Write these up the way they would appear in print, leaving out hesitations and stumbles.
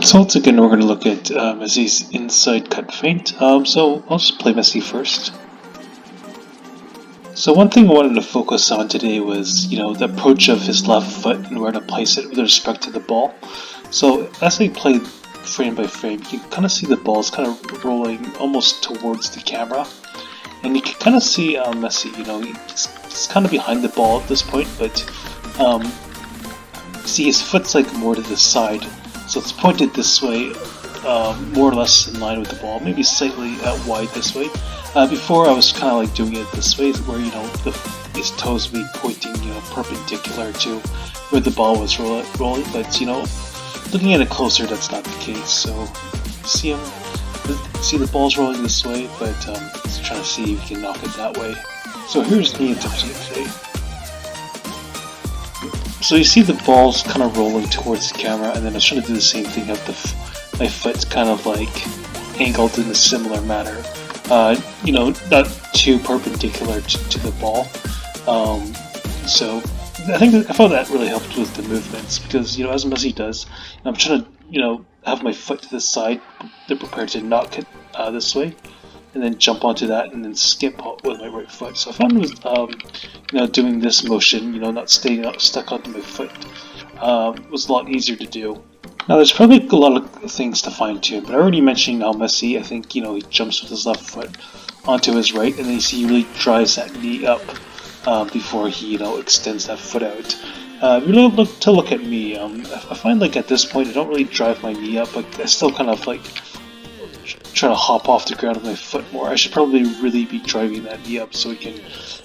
So once again, we're going to look at Messi's inside cut feint. So I'll just play Messi first. So one thing I wanted to focus on today was, the approach of his left foot and where to place it with respect to the ball. So as I play frame by frame, you can kind of see the balls kind of rolling almost towards the camera. And you can kind of see Messi, he's kind of behind the ball at this point, but see his foot's like more to the side. So it's pointed this way, more or less in line with the ball, maybe slightly wide this way. Before I was kind of like doing it this way, where his toes would be pointing perpendicular to where the ball was rolling. But looking at it closer, that's not the case. So see the ball's rolling this way, but just trying to see if you can knock it that way. So here's the attempt today. So you see the balls kind of rolling towards the camera, and then I was trying to do the same thing. Have my foot's kind of like angled in a similar manner. Not too perpendicular to the ball. So I found that really helped with the movements, because as Messi does, I'm trying to have my foot to the side, they're prepared to knock it this way, and then jump onto that and then skip with my right foot. So I found with doing this motion, not staying stuck onto my foot, was a lot easier to do. Now there's probably a lot of things to fine tune, but I already mentioned how Messi, I think, he jumps with his left foot onto his right, and then you see he really drives that knee up before he, extends that foot out. Really look at me, I find like at this point I don't really drive my knee up, but I still kind of like try to hop off the ground with my foot more. I should probably really be driving that knee up so we can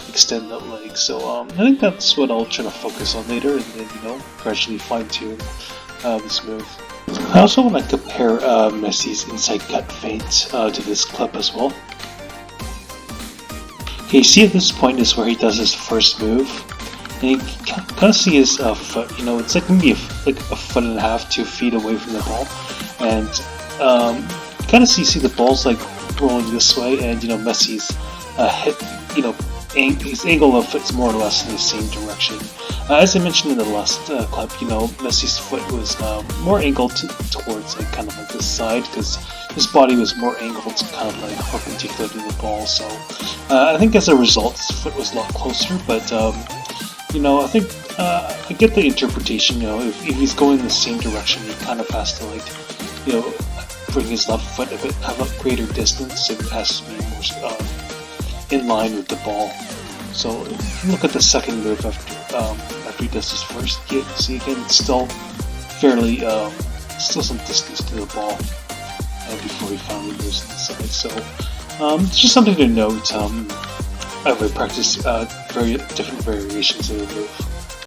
extend that leg. So I think that's what I'll try to focus on later, and then gradually fine tune this move. I also want to compare Messi's inside cut feint to this clip as well. Okay, you see at this point is where he does his first move, and you can kind of see his foot. It's like maybe a foot and a half, 2 feet away from the ball, and kind of see the ball's like rolling this way, and Messi's his angle of foot's more or less in the same direction. As I mentioned in the last clip, Messi's foot was more angled towards kind of like this side, because his body was more angled kind of like perpendicular to the ball. So I think as a result, his foot was a lot closer. But I think I get the interpretation. If he's going in the same direction, he kind of has to bring his left foot have a greater distance. It has to be more in line with the ball. So if you look at the second move after he does his first, you see again it's still fairly still some distance to the ball before he finally moves to the side. So it's just something to note. I've practiced very different variations of the move.